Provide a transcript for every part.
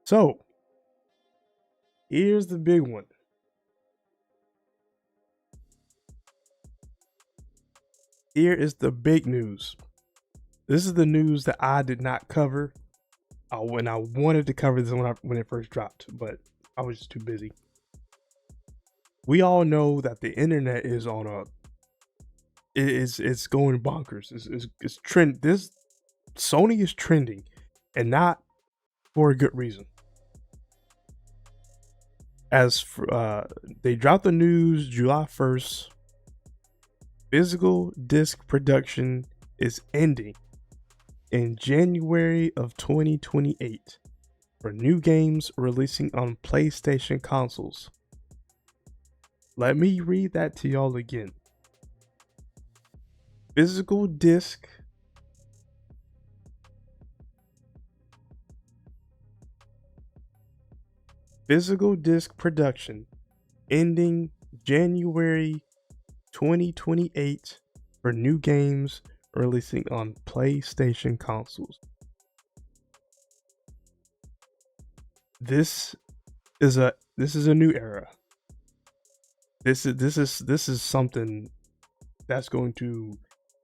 So here's the big one. Here is the big news. This is the news that I did not cover when I wanted to cover this when it first dropped, but I was just too busy. We all know that the internet is on a it's going bonkers. It's trend. This Sony is trending, and not for a good reason. As for, they dropped the news July 1st. Physical disc production is ending in January of 2028 for new games releasing on PlayStation consoles. Let me read that to y'all again. Physical disc production ending January 2028 for new games releasing on PlayStation consoles. This is a new era. This is something that's going to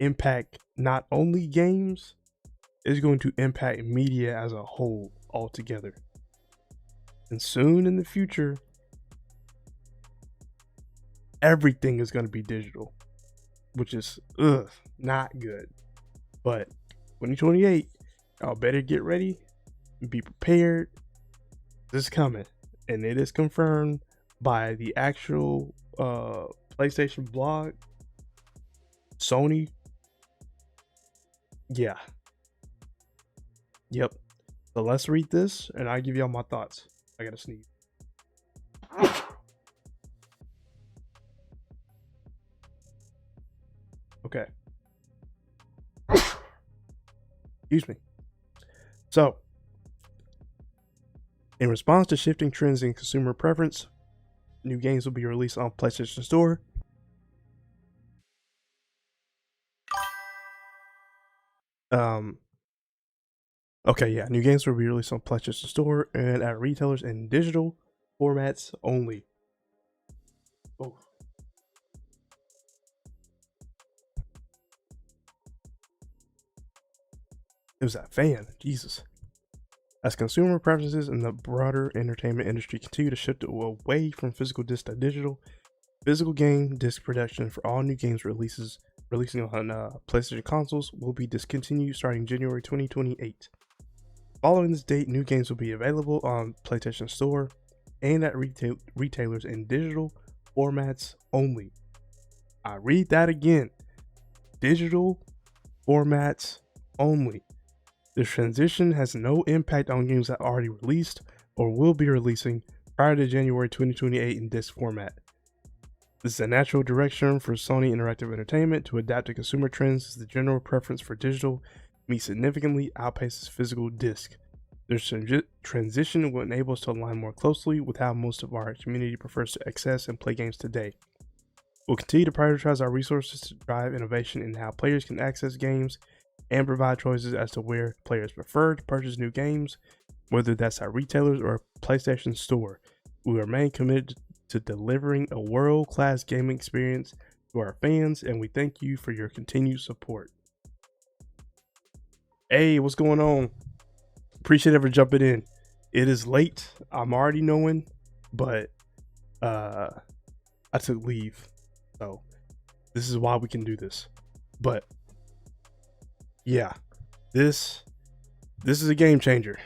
impact not only games, it's going to impact media as a whole altogether. And soon in the future, everything is going to be digital, which is not good. But 2028, y'all better get ready and be prepared. This is coming, and it is confirmed by the actual PlayStation blog. Sony, yeah, yep. So let's read this, and I'll give y'all my thoughts. I gotta sneeze. Okay. Excuse me. So, in response to shifting trends in consumer preference, new games will be released on PlayStation Store. New games will be released on PlayStation Store and at retailers in digital formats only. Oh. It was that fan, Jesus. As consumer preferences in the broader entertainment industry continue to shift away from physical disc to digital, physical game disc production for all new games releasing on PlayStation consoles will be discontinued starting January 2028. Following this date, new games will be available on PlayStation Store and at retailers in digital formats only. I read that again. Digital formats only. This transition has no impact on games that are already released or will be releasing prior to January 2028 in disc format. This is a natural direction for Sony Interactive Entertainment to adapt to consumer trends as the general preference for digital media significantly outpaces physical disc. This transition will enable us to align more closely with how most of our community prefers to access and play games today. We'll continue to prioritize our resources to drive innovation in how players can access games and provide choices as to where players prefer to purchase new games, whether that's at retailers or PlayStation Store. We remain committed to delivering a world-class gaming experience to our fans, and we thank you for your continued support. Hey, what's going on? Appreciate ever jumping in. It is late. I'm already knowing, but I took leave, so this is why we can do this. But yeah, this is a game changer,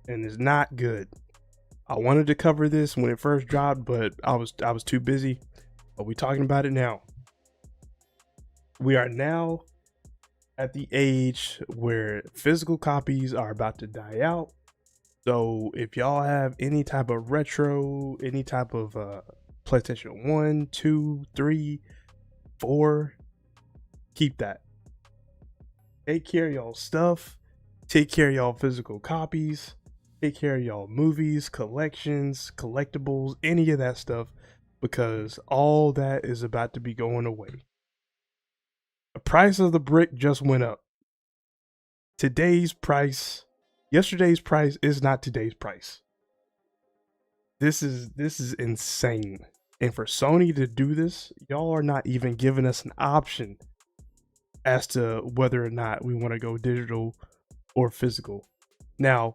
and it's not good. I wanted to cover this when it first dropped, but I was too busy. But we're talking about it now. We are now at the age where physical copies are about to die out. So if y'all have any type of retro, any type of PlayStation 1, 2, 3, 4, keep that. Take care of y'all stuff. Take care of y'all physical copies. Take care of y'all movies, collections, collectibles, any of that stuff, because all that is about to be going away. The price of the brick just went up. Yesterday's price is not today's price. This is insane. And for Sony to do this, y'all are not even giving us an option as to whether or not we want to go digital or physical. Now,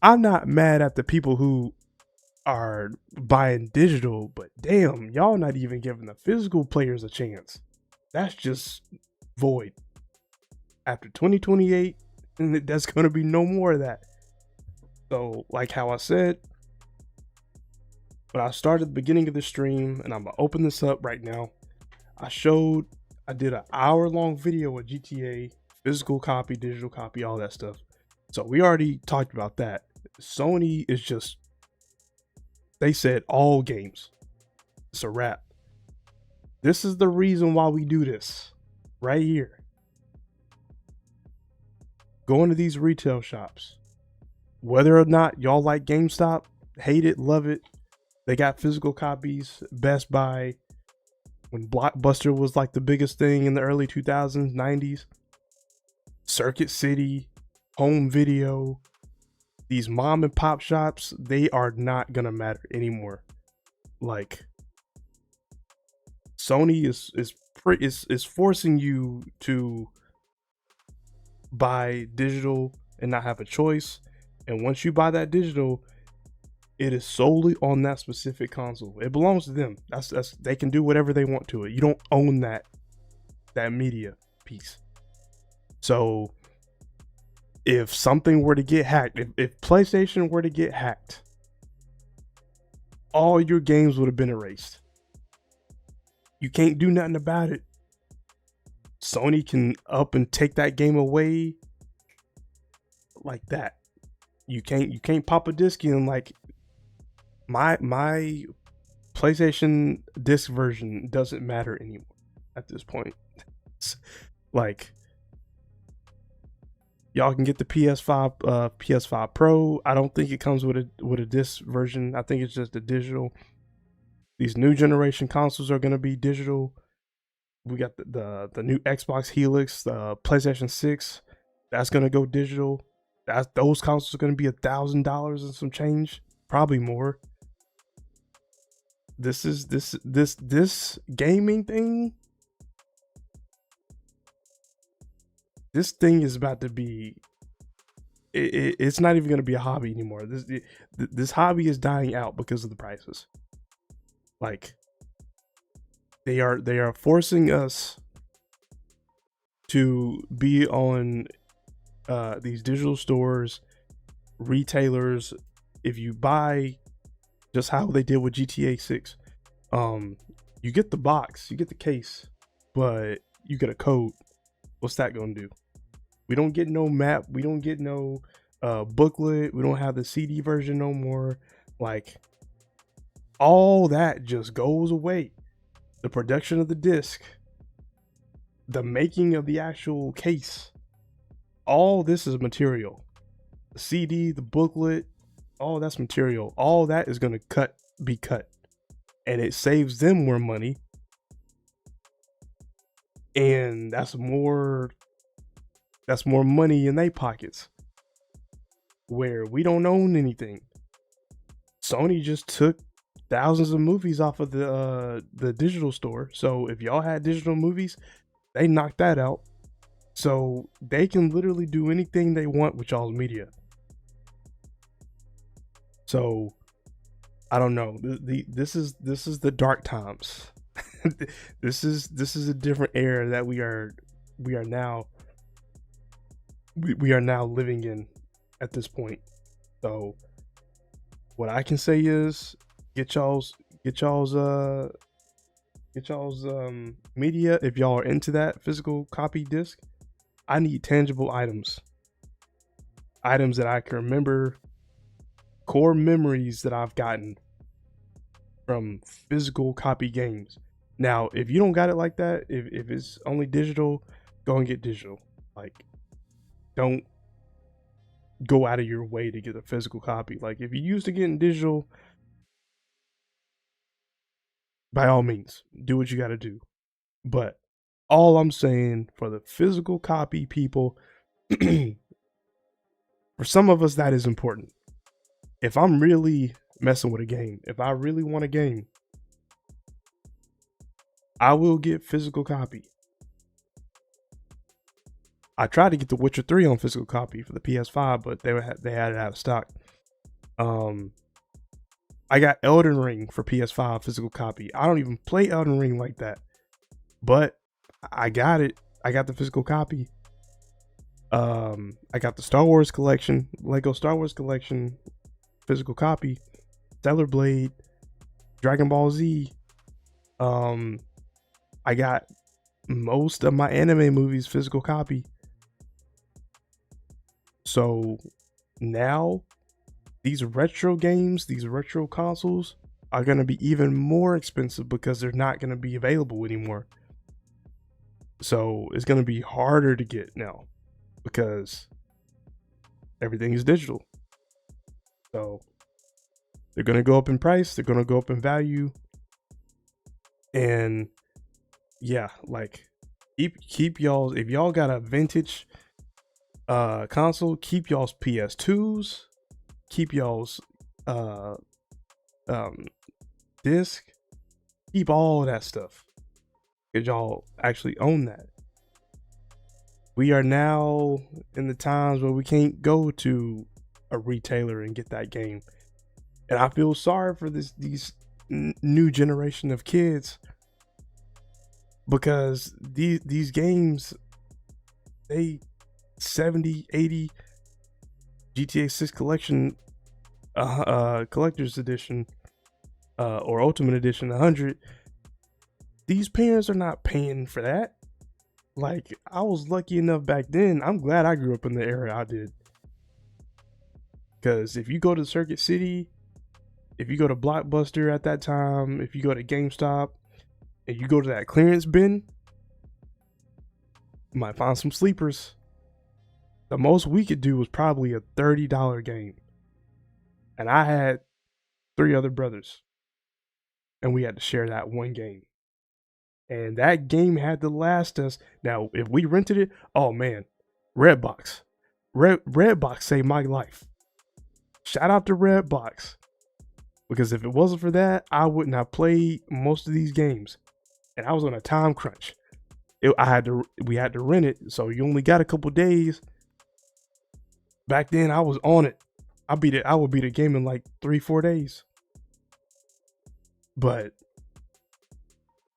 I'm not mad at the people who are buying digital, but damn, y'all not even giving the physical players a chance. That's just void. After 2028, there's going to be no more of that. So, like how I said, when I started the beginning of the stream, and I'm gonna open this up right now, I did an hour-long video of GTA, physical copy, digital copy, all that stuff. So we already talked about that. Sony is just, they said all games. It's a wrap. This is the reason why we do this right here. Going to these retail shops, whether or not y'all like GameStop, hate it, love it, they got physical copies. Best Buy, when Blockbuster was like the biggest thing in the early 2000s, 90s, Circuit City, Home Video, these mom and pop shops, they are not gonna matter anymore. Like, Sony is forcing you to buy digital and not have a choice. And once you buy that digital, it is solely on that specific console. It belongs to them. That's they can do whatever they want to it. You don't own that media piece. So if something were to get hacked, if PlayStation were to get hacked, all your games would have been erased. You can't do nothing about it. Sony can up and take that game away like that. You can't pop a disc in like my PlayStation disc version doesn't matter anymore at this point. Like, y'all can get the PS5 Pro. I don't think it comes with a disc version. I think it's just a digital. These new generation consoles are going to be digital. We got the new Xbox Helix, the PlayStation 6. That's going to go digital. Those consoles are going to be $1,000 and some change, probably more. This gaming thing. This thing is about to be. It's not even going to be a hobby anymore. This hobby is dying out because of the prices. Like, they are forcing us to be on these digital stores, retailers. If you buy, just how they did with GTA 6, you get the box, you get the case, but you get a code. What's that gonna do? We don't get no map, we don't get no booklet, we don't have the CD version no more. Like, all that just goes away. The production of the disc, the making of the actual case, all this is material. The CD, the booklet, all that's material. All that is going to be cut. And it saves them more money. And that's more money in their pockets. Where we don't own anything. Sony just took thousands of movies off of the digital store. So if y'all had digital movies, they knocked that out. So they can literally do anything they want with y'all's media. So I don't know. This is the dark times. This is a different era that we are now living in at this point. So what I can say is get y'all's media if y'all are into that physical copy disc. I need tangible items that I can remember, core memories that I've gotten from physical copy games. Now, if you don't got it like that, if it's only digital, go and get digital. Like, don't go out of your way to get a physical copy. Like, if you're used to getting digital, by all means, do what you got to do. But all I'm saying, for the physical copy people, for some of us, that is important. If I'm really messing with a game. If I really want a game, I will get physical copy. I tried to get The Witcher 3 on physical copy for the PS5, but they had it out of stock. I got Elden Ring for PS5 physical copy. I don't even play Elden Ring like that, but I got it. I got the physical copy. I got the Star Wars collection, Lego Star Wars collection, physical copy, Stellar Blade, Dragon Ball Z. I got most of my anime movies physical copy. So now these retro games, these retro consoles are going to be even more expensive because they're not going to be available anymore. So it's going to be harder to get now because everything is digital. So they're going to go up in price, they're going to go up in value. And yeah, like keep y'all's, if y'all got a vintage console, keep y'all's PS2s, keep y'all's disc, keep all of that stuff, because y'all actually own that. We are now in the times where we can't go to a retailer and get that game, and I feel sorry for these new generation of kids, because these games, they 70, 80 GTA 6 collection, collector's edition, or ultimate edition 100, these parents are not paying for that. Like, I was lucky enough back then. I'm glad I grew up in the era I did, because if you go to Circuit City, if you go to Blockbuster at that time, if you go to GameStop, and you go to that clearance bin, you might find some sleepers. The most we could do was probably a $30 game. And I had 3 other brothers, and we had to share that one game. And that game had to last us. Now, if we rented it, oh man, Redbox. Redbox saved my life. Shout out to Redbox. Because if it wasn't for that, I wouldn't have played most of these games. And I was on a time crunch. We had to rent it, so you only got a couple days. Back then, I was on it. I would beat a game in like 3-4 days. But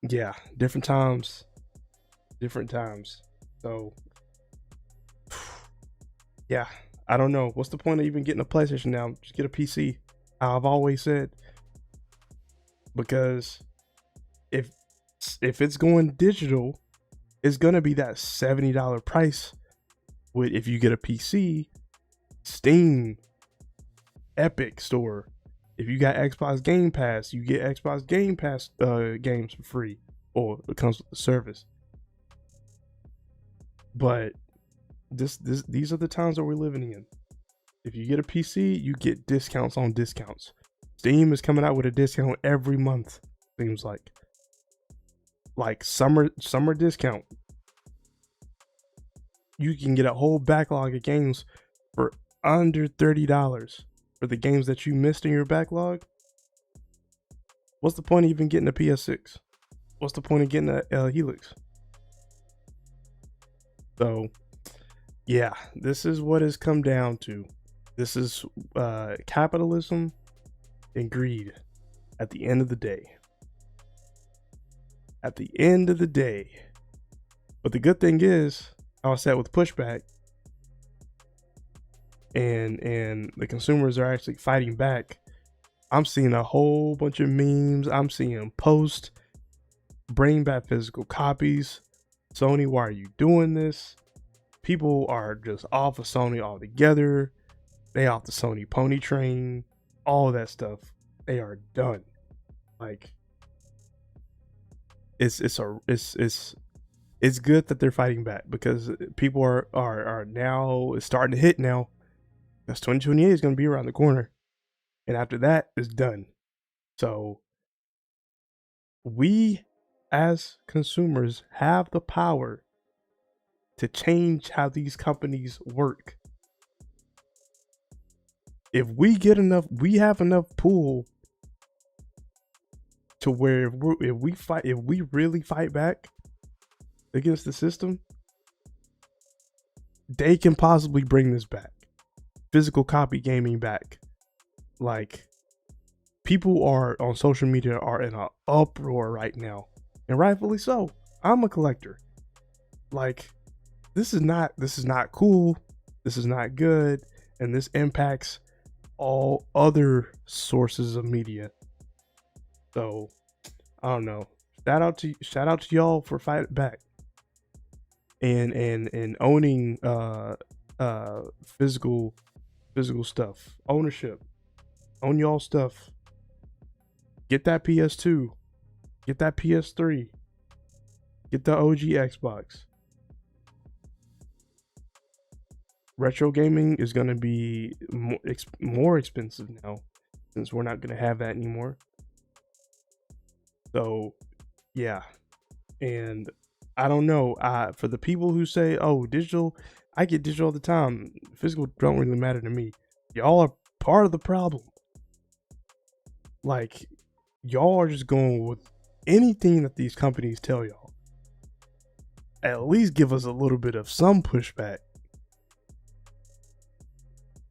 yeah, different times. So yeah, I don't know. What's the point of even getting a PlayStation now? Just get a PC. I've always said, because if it's going digital, it's gonna be that $70 price. With if you get a PC, Steam, Epic Store. If you got Xbox Game Pass, you get Xbox Game Pass games for free, or it comes with the service. But these are the times that we're living in. If you get a PC, you get discounts on discounts. Steam is coming out with a discount every month, seems like summer discount. You can get a whole backlog of games for under $30 for the games that you missed in your backlog. What's the point of even getting a PS6? What's the point of getting a Helix? So yeah, this is what it's come down to. This is capitalism and greed at the end of the day. But the good thing is, I was set with pushback, and the consumers are actually fighting back. I'm seeing a whole bunch of memes. I'm seeing posts, bring back physical copies. Sony, why are you doing this? People are just off of Sony altogether. They off the Sony pony train. All of that stuff. They are done. Like, it's good that they're fighting back, because people are now, it's starting to hit now. Because 2028 is going to be around the corner, and after that, it's done. So we as consumers have the power to change how these companies work. If we get enough, we have enough pull to where if we really fight back against the system, they can possibly bring this back. Physical copy gaming back. Like, people are on social media are in an uproar right now, and rightfully so. I'm a collector. Like, this is not cool. This is not good, and this impacts all other sources of media. So I don't know. Shout out to y'all for fighting back and owning physical stuff. Ownership. Own y'all stuff. Get that PS2. Get that PS3. Get the OG Xbox. Retro gaming is going to be more expensive now, since we're not going to have that anymore. So, yeah. And I don't know. For the people who say, "Oh, digital," I get digital all the time. Physical don't really matter to me. Y'all are part of the problem. Like, y'all are just going with anything that these companies tell y'all. At least give us a little bit of some pushback.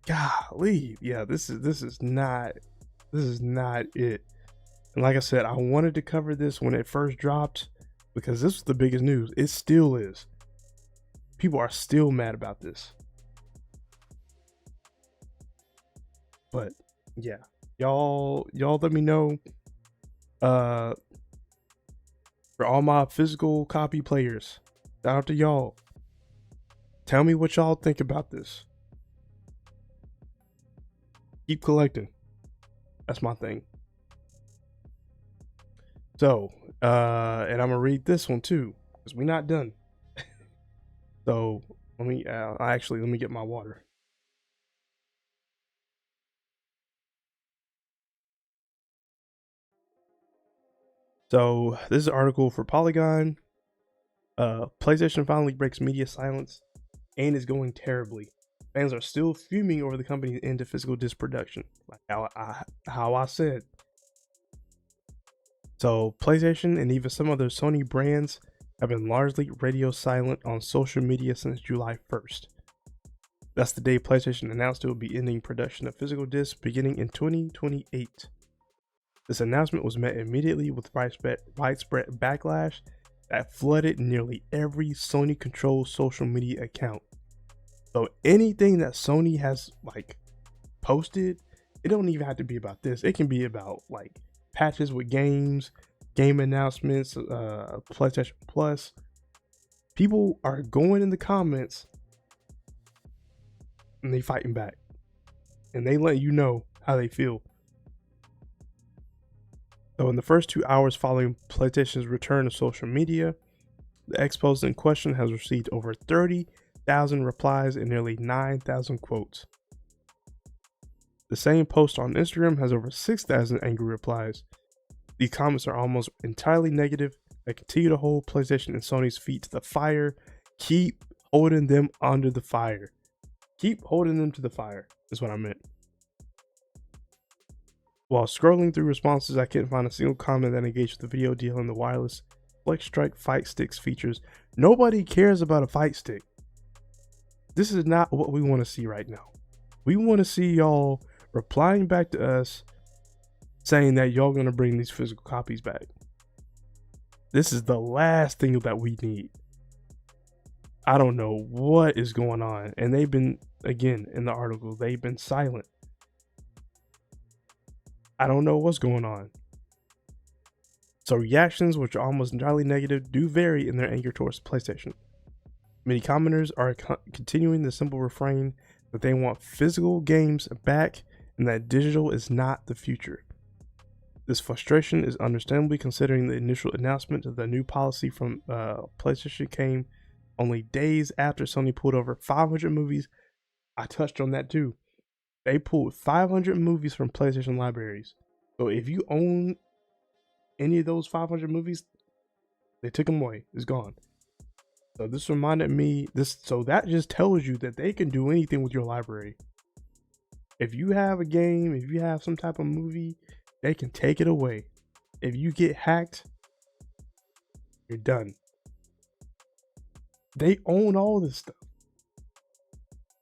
Golly, yeah, this is not it. And like I said, I wanted to cover this when it first dropped because this was the biggest news. It still is. People are still mad about this. But yeah, y'all let me know. For all my physical copy players, shout out to y'all. Tell me what y'all think about this. Keep collecting. That's my thing. So, and I'm gonna read this one too, because we're not done. So let me let me get my water. So this is an article for Polygon. PlayStation finally breaks media silence and is going terribly. Fans are still fuming over the company's end to physical disc production, like how I said. So PlayStation and even some other Sony brands have been largely radio silent on social media since July 1st. That's the day PlayStation announced it would be ending production of physical discs beginning in 2028. This announcement was met immediately with widespread backlash that flooded nearly every Sony-controlled social media account. So anything that Sony has like posted, it don't even have to be about this. It can be about like patches with games, game announcements, PlayStation Plus. People are going in the comments and they fighting back, and they let you know how they feel. So in the first 2 hours following PlayStation's return to social media, the X post in question has received over 30,000 replies and nearly 9,000 quotes. The same post on Instagram has over 6,000 angry replies. These comments are almost entirely negative that continue to hold PlayStation and Sony's feet to the fire. Keep holding them under the fire. Keep holding them to the fire is what I meant. While scrolling through responses, I couldn't find a single comment that engaged with the video detailing the wireless Flex Strike fight sticks features. Nobody cares about a fight stick. This is not what we want to see right now. We want to see y'all replying back to us saying that y'all gonna bring these physical copies back. This is the last thing that we need. I don't know what is going on. And they've been, again, in the article, they've been silent. I don't know what's going on. So reactions, which are almost entirely negative, do vary in their anger towards PlayStation. Many commenters are continuing the simple refrain that they want physical games back and that digital is not the future. This frustration is understandably considering the initial announcement of the new policy from PlayStation came only days after Sony pulled over 500 movies. I touched on that too. They pulled 500 movies from PlayStation libraries. So if you own any of those 500 movies, they took them away. It's gone. So this reminded me, so that just tells you that they can do anything with your library. If you have a game, if you have some type of movie, they can take it away. If you get hacked, you're done. They own all this stuff.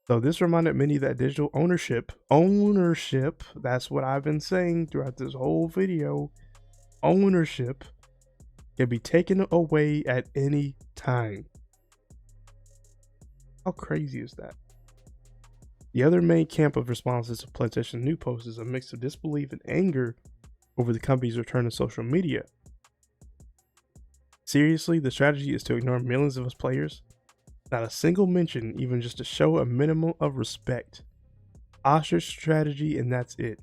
So this reminded many that digital ownership, that's what I've been saying throughout this whole video. Ownership can be taken away at any time. How crazy is that? The other main camp of responses to PlayStation new posts is a mix of disbelief and anger over the company's return to social media. Seriously, the strategy is to ignore millions of us players? Not a single mention, even just to show a minimum of respect. Ostrich strategy, and that's it.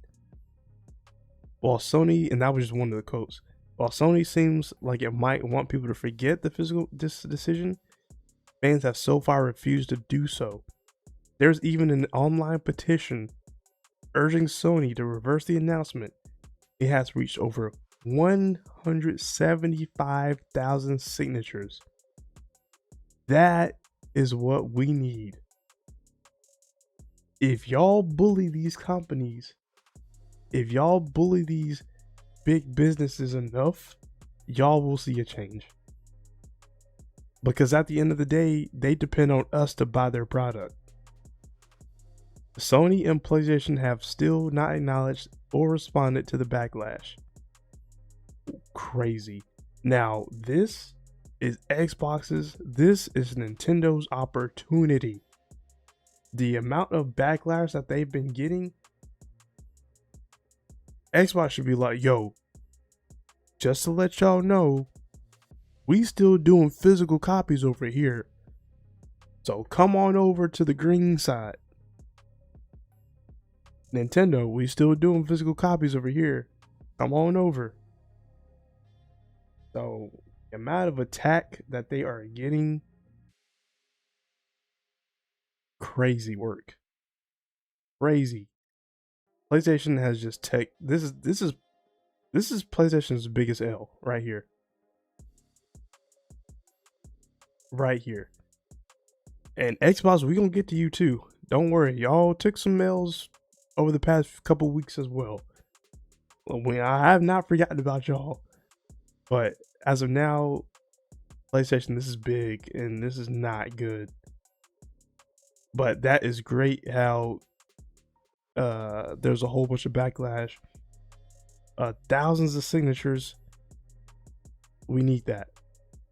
While Sony, and that was just one of the quotes, while Sony seems like it might want people to forget the physical decision, fans have so far refused to do so. There's even an online petition urging Sony to reverse the announcement. It has reached over 175,000 signatures. That is what we need. If y'all bully these companies, if y'all bully these big businesses enough, y'all will see a change. Because at the end of the day, they depend on us to buy their product. Sony and PlayStation have still not acknowledged or responded to the backlash. Crazy. Now, this is Xbox's, this is Nintendo's opportunity. The amount of backlash that they've been getting, Xbox should be like, yo, just to let y'all know, we still doing physical copies over here. So come on over to the green side. Nintendo, we still doing physical copies over here. Come on over. So the amount of attack that they are getting, crazy work. Crazy. PlayStation has just this is PlayStation's biggest L right here. Right here. And Xbox, we gonna get to you too. Don't worry, y'all took some L's over the past couple weeks as well. I have not forgotten about y'all. But as of now, PlayStation, this is big and this is not good. But that is great how there's a whole bunch of backlash. Thousands of signatures. We need that.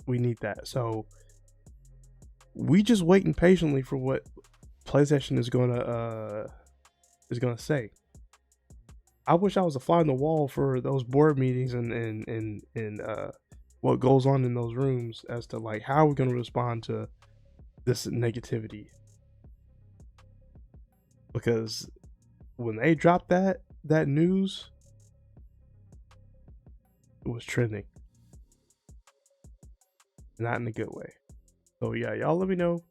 We need that. So we just waiting patiently for what PlayStation is gonna say. I wish I was a fly on the wall for those board meetings and what goes on in those rooms as to like how we're gonna respond to this negativity. Because when they dropped that news, it was trending. Not in a good way. So yeah, y'all let me know.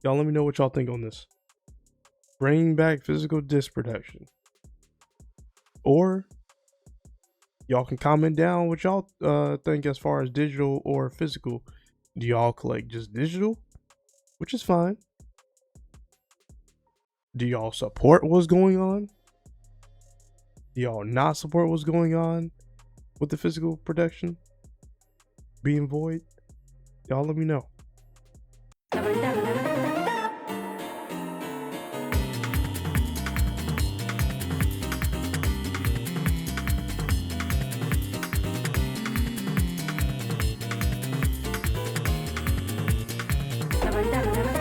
Y'all let me know what y'all think on this. Bring back physical disc production. Or y'all can comment down what y'all think as far as digital or physical. Do y'all collect just digital? Which is fine. Do y'all support what's going on? Do y'all not support what's going on with the physical production being void? Y'all let me know. Never